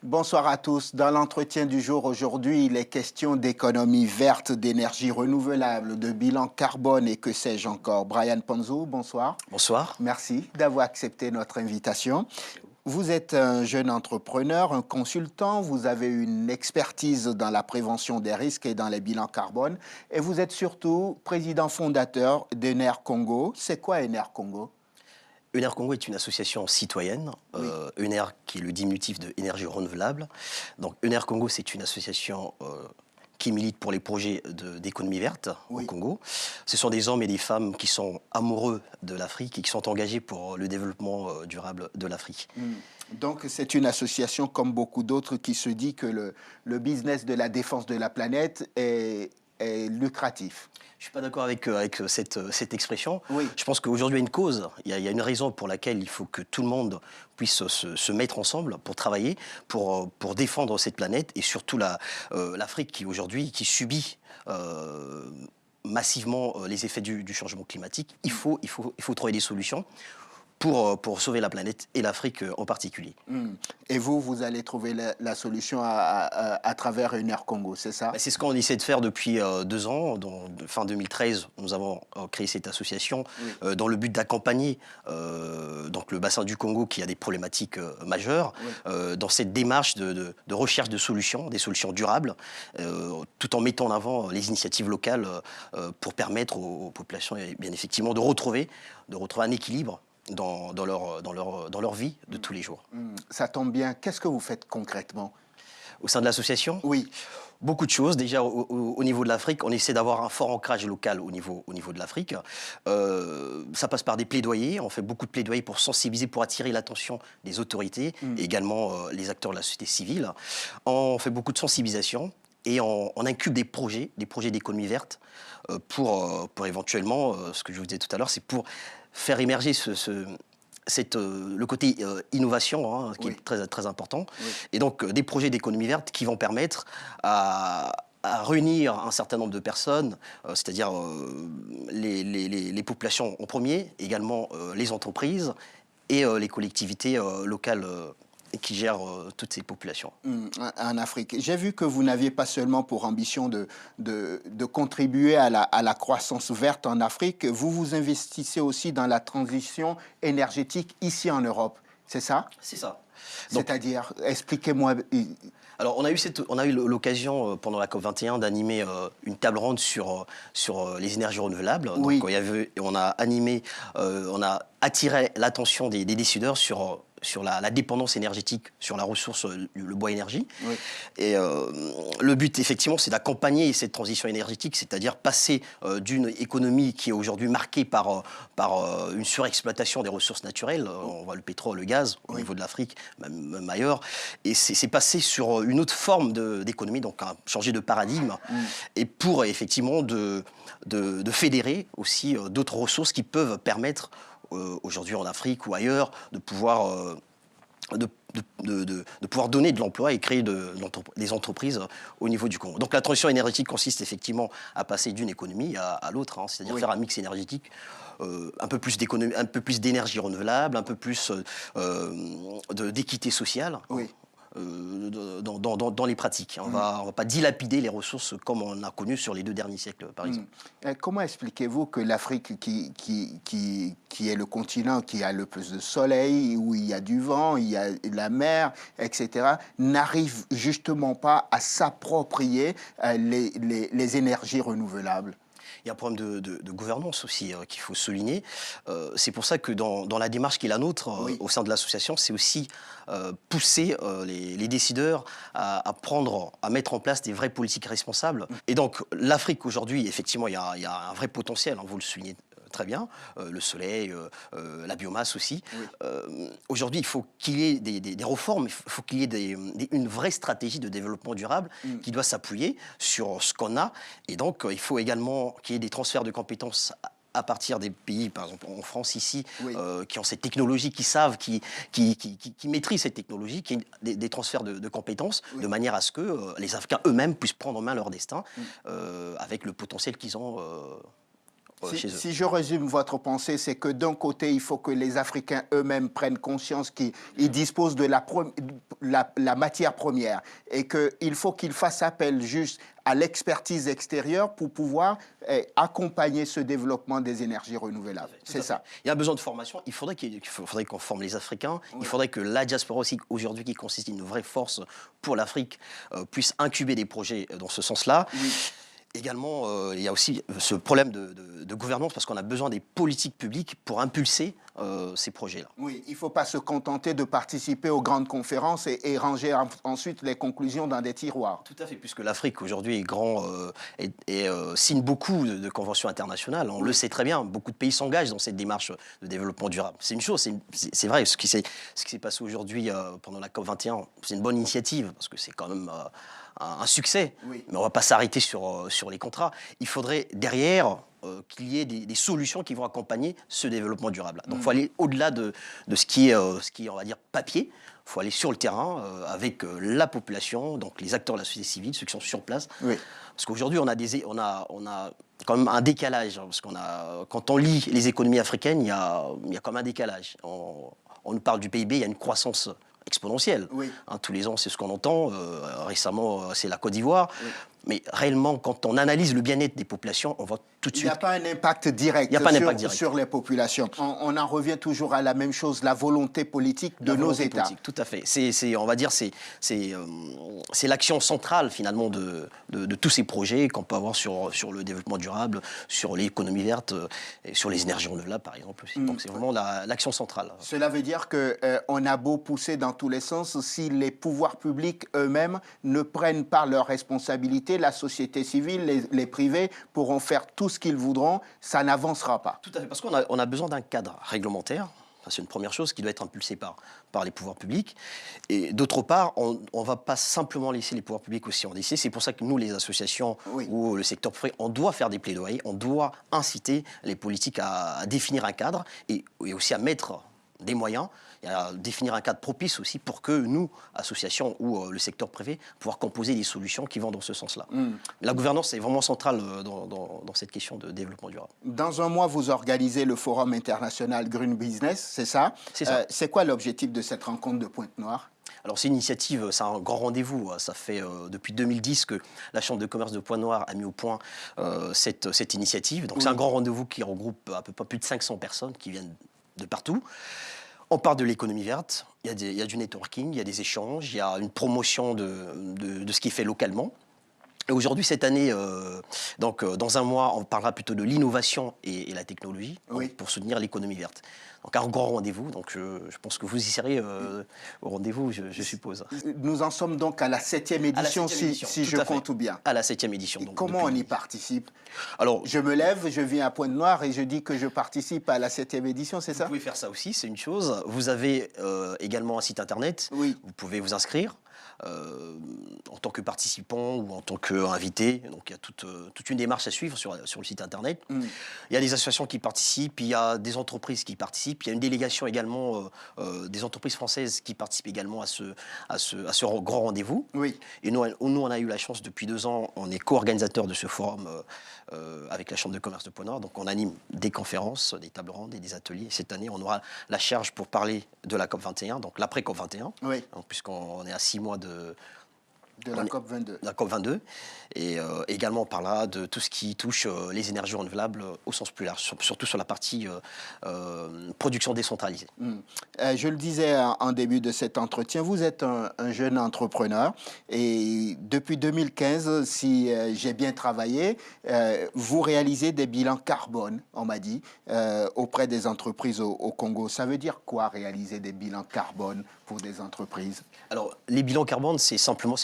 Bonsoir à tous. Dans l'entretien du jour aujourd'hui, il est question d'économie verte, d'énergie renouvelable, de bilan carbone et que sais-je encore. Brian Ponzo, bonsoir. Bonsoir. Merci d'avoir accepté notre invitation. Vous êtes un jeune entrepreneur, un consultant, vous avez une expertise dans la prévention des risques et dans les bilans carbone et vous êtes surtout président fondateur d'Ener Congo. C'est quoi Ener Congo ? Ener Congo est une association citoyenne, Oui. Ener qui est le diminutif de énergie renouvelable. Donc Ener Congo, c'est une association qui milite pour les projets d'économie verte Oui. au Congo. Ce sont des hommes et des femmes qui sont amoureux de l'Afrique et qui sont engagés pour le développement durable de l'Afrique. Donc, c'est une association comme beaucoup d'autres qui se dit que le business de la défense de la planète est lucratif. Je ne suis pas d'accord avec cette expression. Oui. Je pense qu'aujourd'hui, il y a une cause, il y a une raison pour laquelle il faut que tout le monde puisse se mettre ensemble pour travailler, pour défendre cette planète et surtout l'Afrique qui aujourd'hui subit massivement les effets du changement climatique. Il faut trouver des solutions pour sauver la planète et l'Afrique en particulier. Et vous allez trouver la solution à travers Ener Congo, c'est ça? C'est ce qu'on essaie de faire depuis 2 ans. Fin 2013, nous avons créé cette association dans le but d'accompagner donc le bassin du Congo qui a des problématiques majeures dans cette démarche de recherche de solutions, des solutions durables, tout en mettant en avant les initiatives locales pour permettre aux populations bien effectivement de retrouver un équilibre dans leur vie de tous les jours. Ça tombe bien. Qu'est-ce que vous faites concrètement? Au sein de l'association? Oui. Beaucoup de choses. Déjà, au niveau de l'Afrique, on essaie d'avoir un fort ancrage local au niveau de l'Afrique. Ça passe par des plaidoyers. On fait beaucoup de plaidoyers pour sensibiliser, pour attirer l'attention des autorités, et également les acteurs de la société civile. On fait beaucoup de sensibilisation et on incube des projets d'économie verte pour éventuellement, ce que je vous disais tout à l'heure, c'est pour faire émerger le côté innovation, qui est très, très important. Oui. Et donc, des projets d'économie verte qui vont permettre à réunir un certain nombre de personnes, c'est-à-dire les populations en premier, également les entreprises et les collectivités locales qui gèrent toutes ces populations. En Afrique. J'ai vu que vous n'aviez pas seulement pour ambition de contribuer à la croissance verte en Afrique, vous investissez aussi dans la transition énergétique ici en Europe. C'est ça? C'est ça. C'est-à-dire, expliquez-moi. Alors, on a eu l'occasion pendant la COP21 d'animer une table ronde sur les énergies renouvelables. Oui. Donc, on a attiré l'attention des décideurs sur la dépendance énergétique, sur la ressource, le bois énergie. Oui. Et le but, effectivement, c'est d'accompagner cette transition énergétique, c'est-à-dire passer d'une économie qui est aujourd'hui marquée par une surexploitation des ressources naturelles, on voit le pétrole, le gaz, au niveau de l'Afrique, même ailleurs, et c'est passer sur une autre forme d'économie, donc changer de paradigme, et pour effectivement de fédérer aussi d'autres ressources qui peuvent permettre aujourd'hui en Afrique ou ailleurs, de pouvoir donner de l'emploi et créer des entreprises au niveau du Congo. Donc la transition énergétique consiste effectivement à passer d'une économie à l'autre, c'est-à-dire faire un mix énergétique, un peu plus d'énergie renouvelable, un peu plus d'équité sociale. Oui. Dans les pratiques. On va pas dilapider les ressources comme on a connu sur les 2 derniers siècles, par exemple. Comment expliquez-vous que l'Afrique, qui est le continent qui a le plus de soleil, où il y a du vent, il y a la mer, etc., n'arrive justement pas à s'approprier les énergies renouvelables? Il y a un problème de gouvernance aussi qu'il faut souligner. C'est pour ça que dans la démarche qui est la nôtre au sein de l'association, c'est aussi pousser les décideurs à mettre en place des vraies politiques responsables. Et donc l'Afrique aujourd'hui, effectivement, il y a un vrai potentiel, vous le soulignez très bien, le soleil, la biomasse aussi. Oui. Aujourd'hui, il faut qu'il y ait des réformes, il faut qu'il y ait une vraie stratégie de développement durable qui doit s'appuyer sur ce qu'on a. Et donc, il faut également qu'il y ait des transferts de compétences à partir des pays, par exemple en France ici, Oui. qui ont cette technologie, qui savent, qui maîtrisent cette technologie, qui ont des transferts de compétences, Oui. de manière à ce que les Africains eux-mêmes puissent prendre en main leur destin Mm. avec le potentiel qu'ils ont chez eux. Si je résume votre pensée, c'est que d'un côté, il faut que les Africains eux-mêmes prennent conscience qu'ils disposent de la matière première et qu'il faut qu'ils fassent appel juste à l'expertise extérieure pour pouvoir accompagner ce développement des énergies renouvelables. C'est ça. Il y a besoin de formation. Il faudrait qu'on forme les Africains. Oui. Il faudrait que la diaspora aussi, aujourd'hui, qui consiste une vraie force pour l'Afrique, puisse incuber des projets dans ce sens-là. Oui. Également, il y a aussi ce problème de gouvernance parce qu'on a besoin des politiques publiques pour impulser ces projets-là. Oui, il ne faut pas se contenter de participer aux grandes conférences et ranger ensuite les conclusions dans des tiroirs. Tout à fait, puisque l'Afrique aujourd'hui est grand et signe beaucoup de conventions internationales. On le sait très bien, beaucoup de pays s'engagent dans cette démarche de développement durable. C'est une chose, c'est vrai, ce qui s'est passé aujourd'hui pendant la COP21, c'est une bonne initiative parce que c'est quand même un succès, oui. Mais on ne va pas s'arrêter sur les contrats. Il faudrait derrière qu'il y ait des solutions qui vont accompagner ce développement durable. Donc il faut aller au-delà de ce qui est, on va dire, papier. Il faut aller sur le terrain avec la population, donc les acteurs de la société civile, ceux qui sont sur place. Oui. Parce qu'aujourd'hui, on a quand même un décalage. Parce quand on lit les économies africaines, il y a quand même un décalage. On nous parle du PIB, il y a une croissance exponentielle. Oui. Tous les ans, c'est ce qu'on entend. Récemment, c'est la Côte d'Ivoire. Oui. Mais réellement, quand on analyse le bien-être des populations, on voit tout de suite... Il n'y a pas un impact direct, sur les populations. On en revient toujours à la même chose, la volonté politique de nos États. Politique, tout à fait. On va dire, c'est l'action centrale, finalement, de tous ces projets qu'on peut avoir sur le développement durable, sur l'économie verte, et sur les énergies renouvelables, par exemple. Aussi. Donc, c'est vraiment l'action centrale. Cela veut dire qu'on a beau pousser dans tous les sens, si les pouvoirs publics eux-mêmes ne prennent pas leurs responsabilités, la société civile, les privés pourront faire tout ce qu'ils voudront, ça n'avancera pas. Tout à fait, parce qu'on a besoin d'un cadre réglementaire. C'est une première chose qui doit être impulsée par les pouvoirs publics. Et d'autre part, on ne va pas simplement laisser les pouvoirs publics aussi en décider. C'est pour ça que nous, les associations ou le secteur privé, on doit faire des plaidoyers, on doit inciter les politiques à définir un cadre et aussi à mettre des moyens, et à définir un cadre propice aussi pour que nous, associations ou le secteur privé, pouvoir composer des solutions qui vont dans ce sens-là. La gouvernance est vraiment centrale dans cette question de développement durable. Dans un mois, vous organisez le Forum international Green Business, c'est ça? C'est ça. C'est quoi l'objectif de cette rencontre de Pointe-Noire? Alors c'est une initiative, c'est un grand rendez-vous. Ça fait depuis 2010 que la Chambre de commerce de Pointe-Noire a mis au point cette initiative. Donc c'est un grand rendez-vous qui regroupe à peu près plus de 500 personnes qui viennent de partout. On parle de l'économie verte, il y a du networking, il y a des échanges, il y a une promotion de ce qui est fait localement. Et aujourd'hui, cette année, donc dans un mois, on parlera plutôt de l'innovation et la technologie pour soutenir l'économie verte. Donc un grand rendez-vous, donc je pense que vous y serez au rendez-vous, je suppose. Nous en sommes donc à la 7e édition, si je compte bien. À la 7e édition. Donc, comment on y participe? Alors, je me lève, je viens à Pointe-Noire et je dis que je participe à la 7e édition, c'est ça? Vous pouvez faire ça aussi, c'est une chose. Vous avez également un site internet, vous pouvez vous inscrire. En tant que participant ou en tant qu'invité. Donc il y a toute une démarche à suivre sur le site internet. Il y a des associations qui participent, il y a des entreprises qui participent, il y a une délégation également des entreprises françaises qui participent également à ce grand rendez-vous. Et nous, on a eu la chance depuis 2 ans, on est co-organisateur de ce forum avec la Chambre de commerce de Pointe-Noire. Donc on anime des conférences, des tables rondes et des ateliers. Cette année, on aura la charge pour parler de la COP21, donc l'après COP21, puisqu'on est à 6 mois de la COP22. La COP22. Et également, on parlera de tout ce qui touche les énergies renouvelables au sens plus large, surtout sur la partie production décentralisée. Je le disais en début de cet entretien, vous êtes un jeune entrepreneur et depuis 2015, si j'ai bien travaillé, vous réalisez des bilans carbone, on m'a dit, auprès des entreprises au Congo. Ça veut dire quoi, réaliser des bilans carbone pour des entreprises? Alors, les bilans carbone, c'est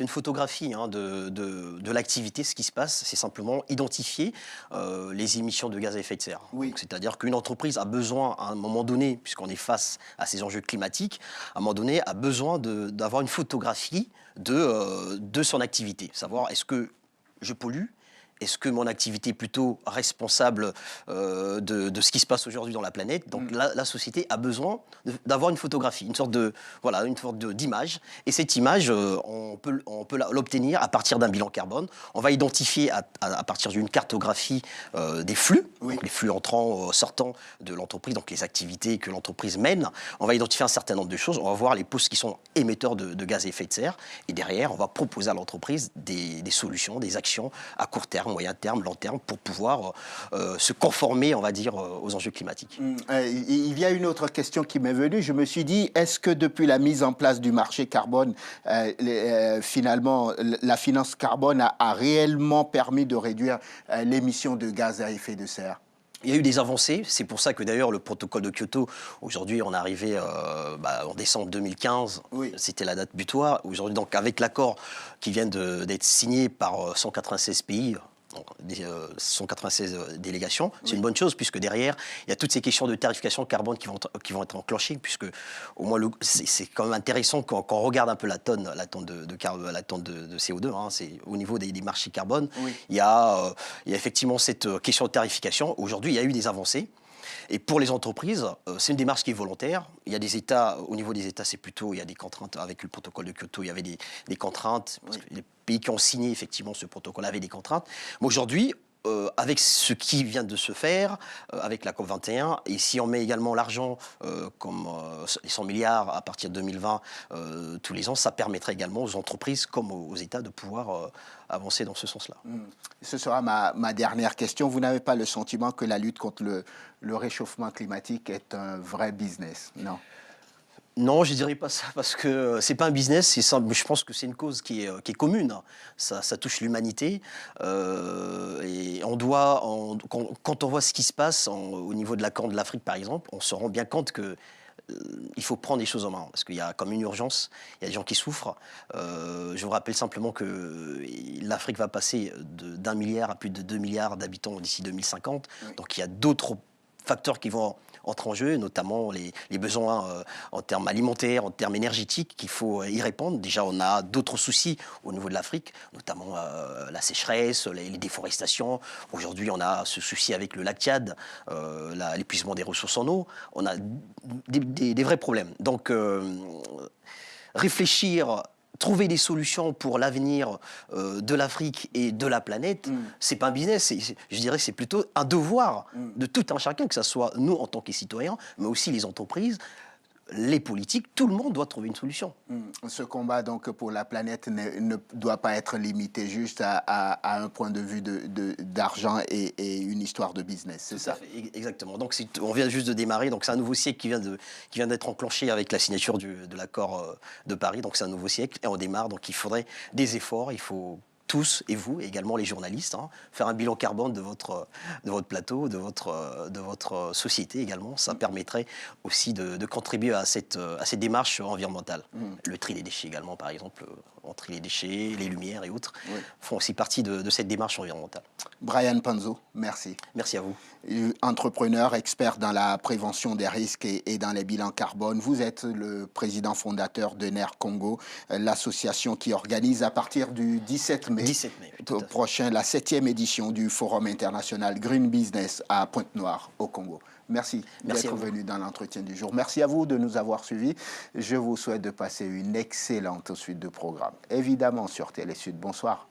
une photographie de l'activité, ce qui se passe. C'est simplement identifier les émissions de gaz à effet de serre. C'est-à-dire qu'une entreprise a besoin, à un moment donné, puisqu'on est face à ces enjeux climatiques, à un moment donné, a besoin d'avoir une photographie de son activité. Savoir, est-ce que je pollue? est-ce que mon activité est plutôt responsable de ce qui se passe aujourd'hui dans la planète? Donc la société a besoin d'avoir une photographie, une sorte d'image. Et cette image, on peut l'obtenir à partir d'un bilan carbone. On va identifier à partir d'une cartographie des flux, donc les flux entrants, sortants de l'entreprise, donc les activités que l'entreprise mène. On va identifier un certain nombre de choses. On va voir les postes qui sont émetteurs de gaz à effet de serre. Et derrière, on va proposer à l'entreprise des solutions, des actions à court terme, moyen terme, long terme, pour pouvoir se conformer, on va dire, aux enjeux climatiques. Il y a une autre question qui m'est venue. Je me suis dit, est-ce que depuis la mise en place du marché carbone, finalement, la finance carbone a réellement permis de réduire l'émission de gaz à effet de serre? Il y a eu des avancées, c'est pour ça que d'ailleurs le protocole de Kyoto, aujourd'hui on est arrivé en décembre 2015, c'était la date butoir. Aujourd'hui, donc avec l'accord qui vient d'être signé par 196 pays, 196 délégations, c'est une bonne chose puisque derrière, il y a toutes ces questions de tarification carbone qui vont être enclenchées puisque au moins c'est quand même intéressant quand on regarde un peu la tonne de CO2, hein, c'est au niveau des marchés carbone, il y a effectivement cette question de tarification. Aujourd'hui, il y a eu des avancées. Et pour les entreprises, c'est une démarche qui est volontaire. Il y a des États, au niveau des États, il y a des contraintes. Avec le protocole de Kyoto, il y avait des contraintes. Parce que les pays qui ont signé effectivement ce protocole avaient des contraintes. Mais aujourd'hui, avec ce qui vient de se faire, avec la COP21, et si on met également l'argent comme les 100 milliards à partir de 2020 tous les ans, ça permettrait également aux entreprises comme aux États de pouvoir avancer dans ce sens-là. Ce sera ma dernière question. Vous n'avez pas le sentiment que la lutte contre le réchauffement climatique est un vrai business, non? Non, je ne dirais pas ça parce que c'est pas un business. Je pense que c'est une cause qui est commune. Ça touche l'humanité et quand on voit ce qui se passe au niveau de la Corne de l'Afrique, par exemple, on se rend bien compte que il faut prendre les choses en main parce qu'il y a comme une urgence. Il y a des gens qui souffrent. Je vous rappelle simplement que l'Afrique va passer d'1 milliard à plus de 2 milliards d'habitants d'ici 2050. Donc il y a d'autres facteurs qui vont entrer en jeu, notamment les besoins en termes alimentaires, en termes énergétiques, qu'il faut y répondre. Déjà, on a d'autres soucis au niveau de l'Afrique, notamment la sécheresse, les déforestations. Aujourd'hui, on a ce souci avec le lac Tchad, l'épuisement des ressources en eau. On a des vrais problèmes. Donc, réfléchir, trouver des solutions pour l'avenir de l'Afrique et de la planète, c'est pas un business, je dirais que c'est plutôt un devoir de tout un chacun, que ce soit nous en tant que citoyens, mais aussi les entreprises, les politiques, tout le monde doit trouver une solution. Ce combat donc pour la planète ne doit pas être limité juste à un point de vue d'argent et une histoire de business, c'est ça? Exactement. Donc on vient juste de démarrer, donc c'est un nouveau siècle qui vient d'être enclenché avec la signature de l'accord de Paris. Donc c'est un nouveau siècle et on démarre. Donc il faudrait des efforts, il faut tous, et vous, et également les journalistes, faire un bilan carbone de votre plateau, de votre société également. Ça permettrait aussi de contribuer à cette démarche environnementale. Le tri des déchets également, par exemple, on trie les déchets, les lumières et autres, font aussi partie de cette démarche environnementale. Brian Panzo, merci. Merci à vous. Entrepreneur, expert dans la prévention des risques et dans les bilans carbone. Vous êtes le président fondateur de NER Congo, l'association qui organise à partir du 17 mai prochain la 7e édition du Forum international Green Business à Pointe-Noire au Congo. Merci d'être venu dans l'entretien du jour. Merci à vous de nous avoir suivis. Je vous souhaite de passer une excellente suite de programmes, évidemment sur Télé Sud. Bonsoir.